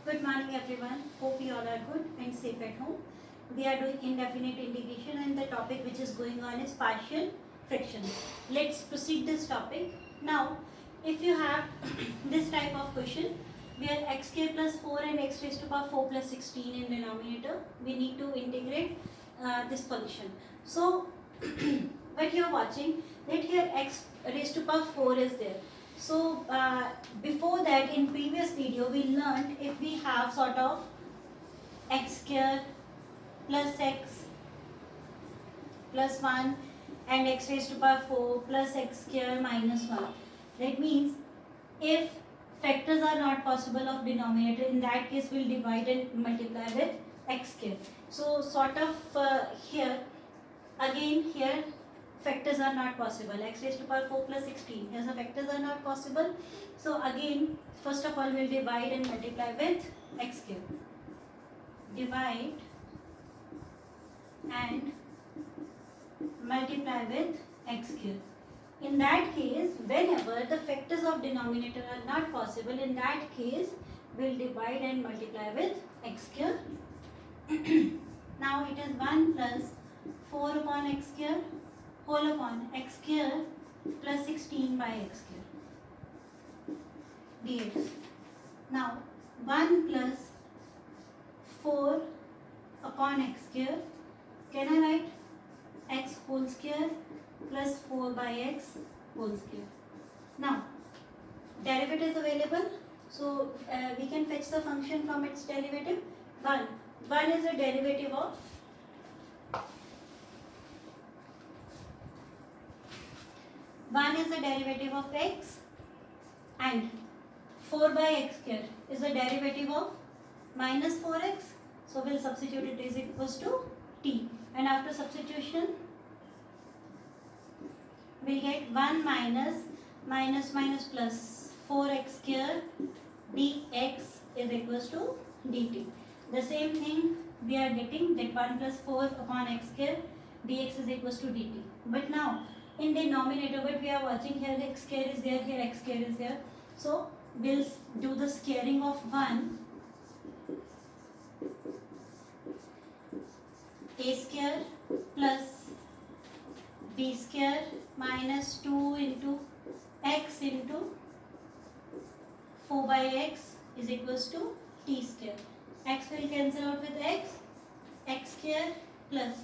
Good morning everyone. Hope you all are good and safe at home. We are doing indefinite integration and the topic which is going on is partial fraction. Let's proceed this topic. Now, if you have this type of question where x square plus 4 and x raised to power 4 plus 16 in denominator, we need to integrate this function. So, what you are watching, that here x raised to power 4 is there. So before that, in previous video we learned if we have sort of x square plus x plus 1 and x raised to power 4 plus x square minus 1. That means if factors are not possible of denominator, in that case we'll divide and multiply with x square. So sort of here again here factors are not possible. X raised to power 4 plus 16. Here the factors are not possible. So again, first of all, we'll divide and multiply with x cube. Divide and multiply with x cube. In that case, whenever the factors of denominator are not possible, in that case, we'll divide and multiply with x cube. Now it is 1 plus 4 upon x cube whole upon x square plus 16 by x square dx. Now 1 plus 4 upon x square, can I write x whole square plus 4 by x whole square. Now derivative is available, so we can fetch the function from its derivative. 1 is a derivative of 1 is the derivative of x and 4 by x square is the derivative of minus 4x. So we'll substitute it is equals to t, and after substitution we'll get 1 minus plus 4x square dx is equals to dt. The same thing we are getting, that 1 plus 4 upon x square dx is equals to dt. But now in denominator, what we are watching here, x square is there, here x square is there. So we'll do the squaring of 1, a square plus b square minus 2 into x into 4 by x is equals to t square. X will cancel out with x square plus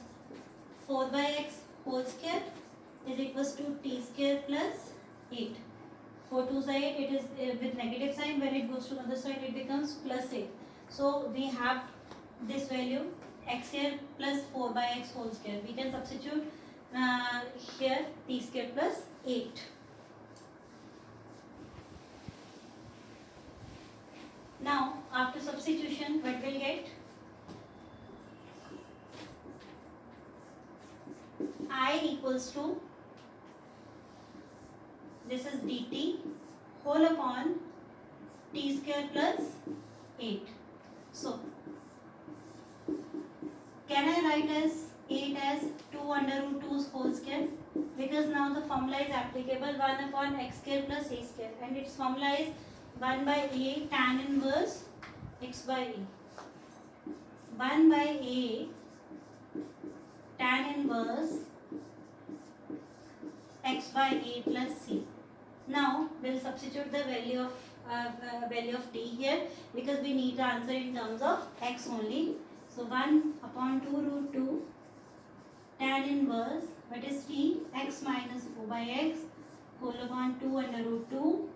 4 by x whole square is equals to t square plus 8. 4 2 is 8, it is with negative sign. When it goes to other side, it becomes plus 8. So we have this value x square plus 4 by x whole square. We can substitute here t square plus 8. Now after substitution, what we'll get? I equals to, this is dt whole upon t square plus 8. So can I write as 8 as 2 under root 2's whole square? Because now the formula is applicable, 1 upon x square plus a square, and its formula is 1 by a tan inverse x by a. 1 by a tan inverse x by a plus c. Now we'll substitute the value of t here, because we need the answer in terms of x only. So 1 upon 2 root 2 tan inverse, what is t, x minus 4 by x whole upon 2 under root 2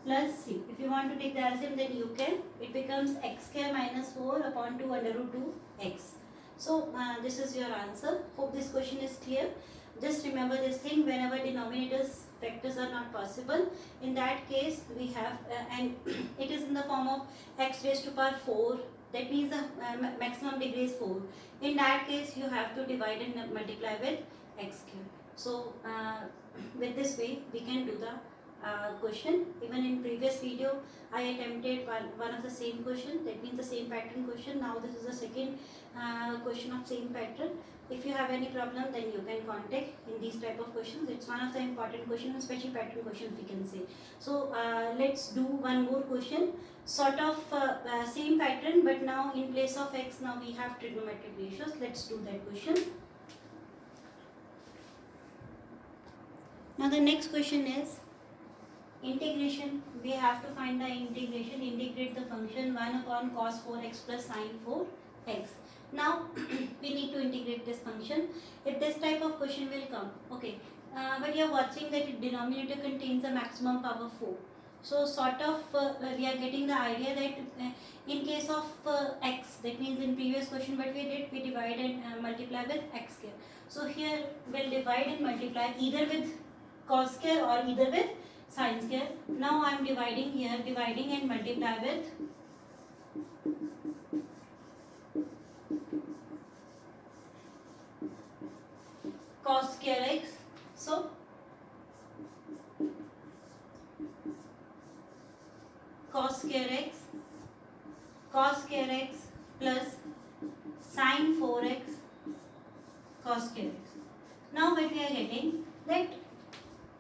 plus c. If you want to take the LCM, then you can. It becomes x square minus 4 upon 2 under root 2 x. So this is your answer. Hope this question is clear. Just remember this thing, whenever denominators factors are not possible, in that case we have and it is in the form of x raised to power 4, that means the maximum degree is 4. In that case you have to divide and multiply with x cube. So with this way we can do the question. Even in previous video I attempted one of the same question, that means the same pattern question. Now this is the second question of same pattern. If you have any problem, then you can contact in these type of questions. It's one of the important questions, especially pattern questions we can say. So let's do one more question, sort of same pattern, but now in place of x, now we have trigonometric ratios. Let's do that question. Now the next question is integration. We have to find the integration. Integrate the function 1 upon cos 4x plus sin 4x. Now we need to integrate this function. If this type of question will come, okay, but you are watching that denominator contains the maximum power 4. So sort of we are getting the idea that in case of x, that means in previous question what we divide and multiply with x square. So here we'll divide and multiply either with cos square or either with sin square. Now I am dividing here, dividing and multiply with cos square x. So cos square x plus sin 4x cos square x. Now what we are getting, that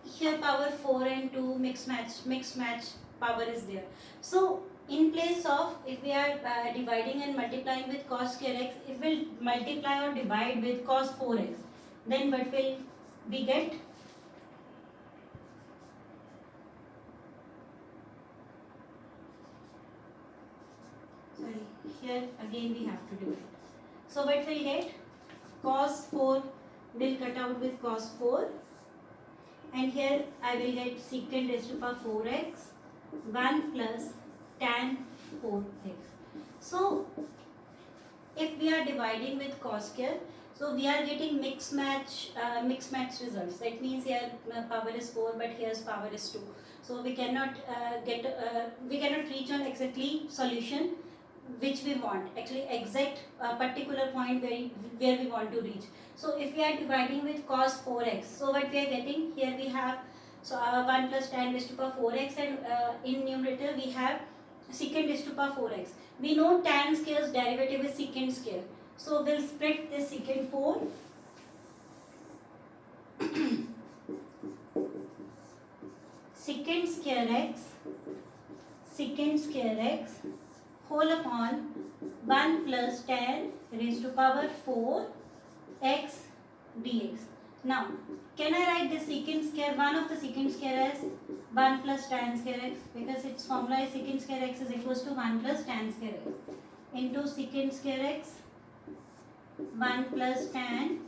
here power 4 and 2 mixed match power is there. So in place of, if we are dividing and multiplying with cos square x, if we will multiply or divide with cos 4x, then what will we get? Sorry, here again we have to do it. So what will get? Cos 4 will cut out with cos 4, and here I will get secant raised to power 4x 1 plus tan 4x. So if we are dividing with cos square, so we are getting mixed match results. That means here power is 4, but here's power is 2. So we cannot reach on exactly solution which we want, actually exact particular point where we want to reach. So if we are dividing with cos 4x, so what we are getting here, we have 1 plus tan raised to power 4x, and in numerator we have secant raised to power 4x. We know tan square's derivative is secant square. So we'll split this secant 4 secant square x whole upon 1 plus tan raised to power 4 x dx. Now can I write this secant square, one of the secant square as 1 plus tan square x, because its formula is secant square x is equals to 1 plus tan square x into secant square x 1 plus tan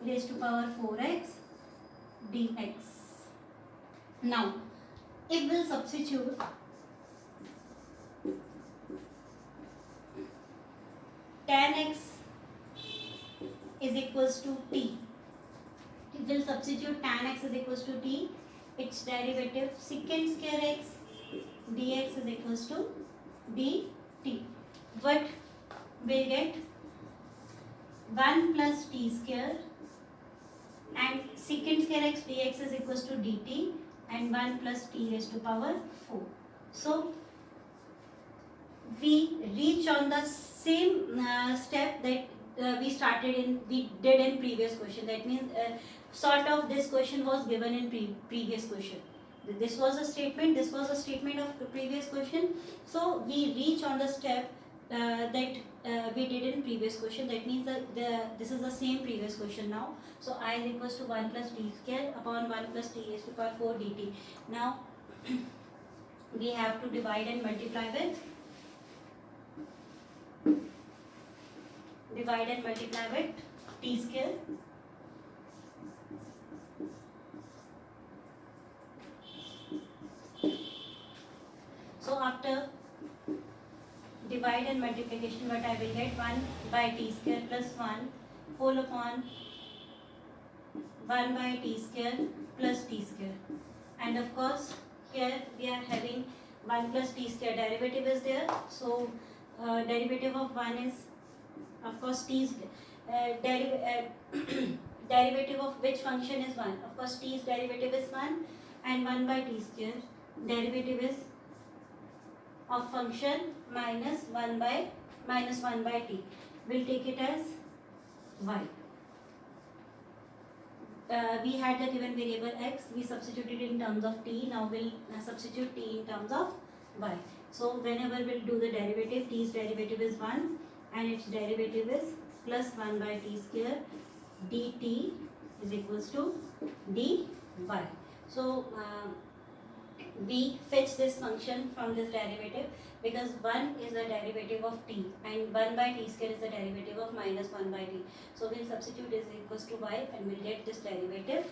raised to power 4x dx. Now if we'll substitute tan x is equals to t, if we'll substitute tan x is equals to t, its derivative secant square x dx is equals to dt. What we'll get? 1 plus t square, and secant square x dx is equals to dt, and 1 plus t raised to power 4. So we reach on the same step that we did in previous question. That means sort of this question was given in previous question. This was a statement of the previous question. So we reach on the step that we did in previous question. That means that this is the same previous question now. So I is equals to 1 plus t square upon 1 plus t raised to power 4 dt. Now we have to divide and multiply with t square. So after divide and multiplication, what I will get? 1 by t square plus 1 whole upon 1 by t square plus t square. And of course here we are having 1 plus t square, derivative is there. So derivative of 1 is of course t square. Derivative of which function is 1? Of course t's derivative is 1, and 1 by t square derivative is of function minus 1 by t. We'll take it as y. we had the given variable x, we substituted in terms of t, now we'll substitute t in terms of y. So whenever we'll do the derivative, t's derivative is 1 and its derivative is plus 1 by t square dt is equals to dy. So we fetch this function from this derivative because 1 is the derivative of t and 1 by t square is the derivative of minus 1 by t. So we'll substitute is equals to y and we'll get this derivative,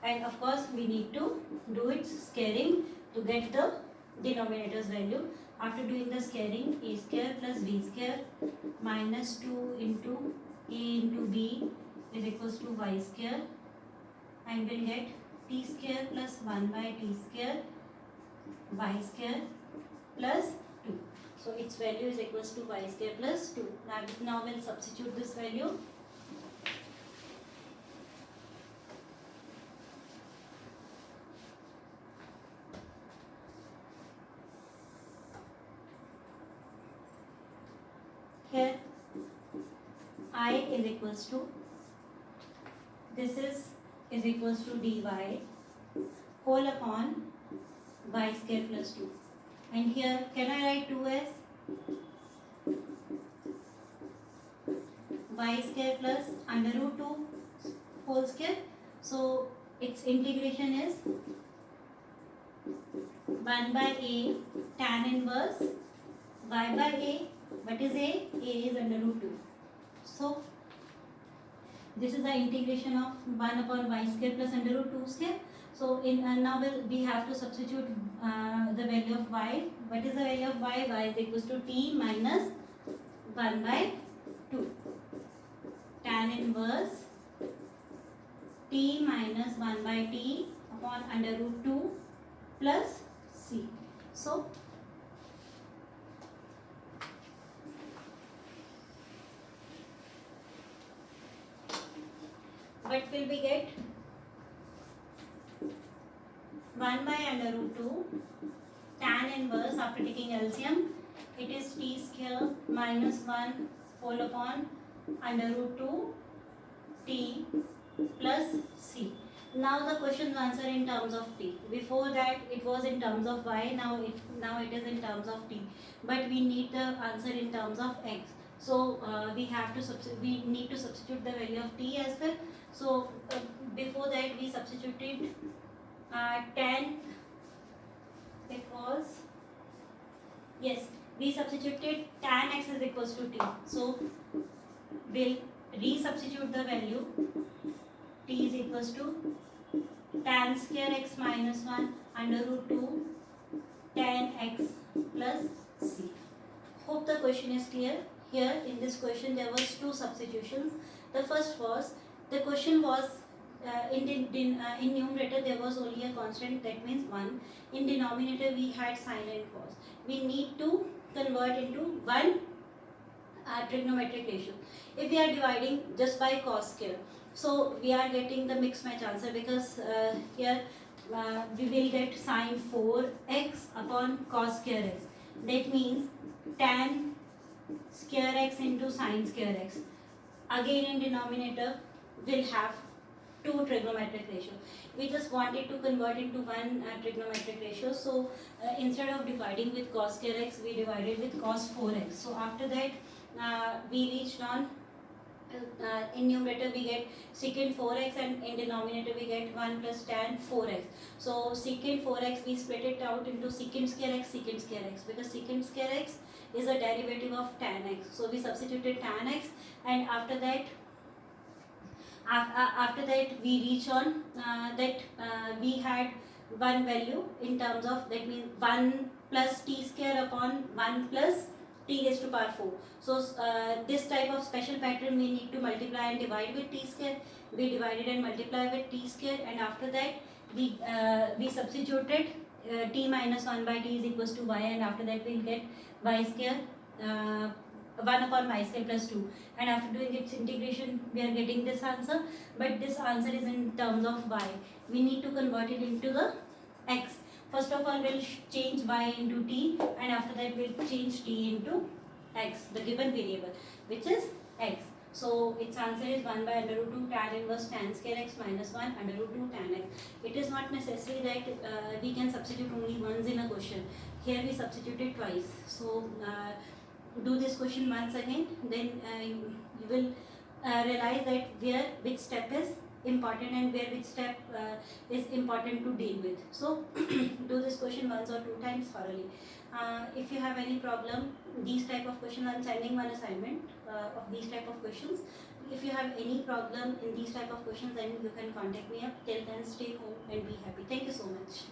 and of course we need to do its squaring to get the denominator's value. After doing the squaring, a square plus b square minus 2 into a into b is equals to y square, and we'll get t square plus 1 by t square y square plus 2. So its value is equals to y square plus 2. Now we'll substitute this value. Here I is equals to, this is equals to dy whole upon y square plus 2, and here can I write 2 as y square plus under root 2 whole square. So its integration is 1 by a tan inverse y by a. What is a? A is under root 2. So this is the integration of 1 upon y square plus under root 2 square. So in now we have to substitute the value of y. What is the value of y? Y is equals to t minus 1 by 2. Tan inverse t minus 1 by t upon under root 2 plus c. So what will we get? 1 by under root 2 tan inverse, after taking LCM, it is t square minus 1 whole upon under root 2 t plus c. Now the question's answer in terms of t. Before that it was in terms of y, now it is in terms of t. But we need the answer in terms of x. So we need to substitute the value of t as well. So before that we substituted tan, because yes, we substituted tan x is equals to t. So we'll resubstitute the value. T is equals to tan square x minus 1 under root 2 tan x plus c. Hope the question is clear. Here in this question there was two substitutions. The first was, the question was in numerator there was only a constant, that means 1. In denominator we had sin and cos. We need to convert into one trigonometric ratio. If we are dividing just by cos square, so we are getting the mixed match answer, because here we will get sin 4x upon cos square x. That means tan square x into sin square x. Again in denominator will have two trigonometric ratio. We just wanted to convert into one trigonometric ratio. So instead of dividing with cos square x, we divided with cos 4x. So after that we reached on in numerator we get secant 4x, and in denominator we get 1 plus tan 4x. So secant 4x we split it out into secant square x, because secant square x is a derivative of tan x. So we substituted tan x, and after that we reach on that we had one value in terms of, that means 1 plus t square upon 1 plus t raised to power 4. So this type of special pattern we need to multiply and divide with t square. We divided and multiplied with t square, and after that we substituted t minus 1 by t is equals to y, and after that we will get y square 1 upon y square plus 2, and after doing its integration we are getting this answer, but this answer is in terms of y. We need to convert it into the x. First of all we'll change y into t, and after that we'll change t into x, the given variable which is x. So its answer is 1 by under root 2 tan inverse tan square x minus 1 under root 2 tan x. It is not necessary that we can substitute only once in a question. Here we substituted twice. So do this question once again, then you will realize that where which step is important and where which step is important to deal with. So do this question once or two times thoroughly. If you have any problem, these type of questions, I am sending one assignment of these type of questions. If you have any problem in these type of questions, then you can contact me up. Till then, stay home and be happy. Thank you so much.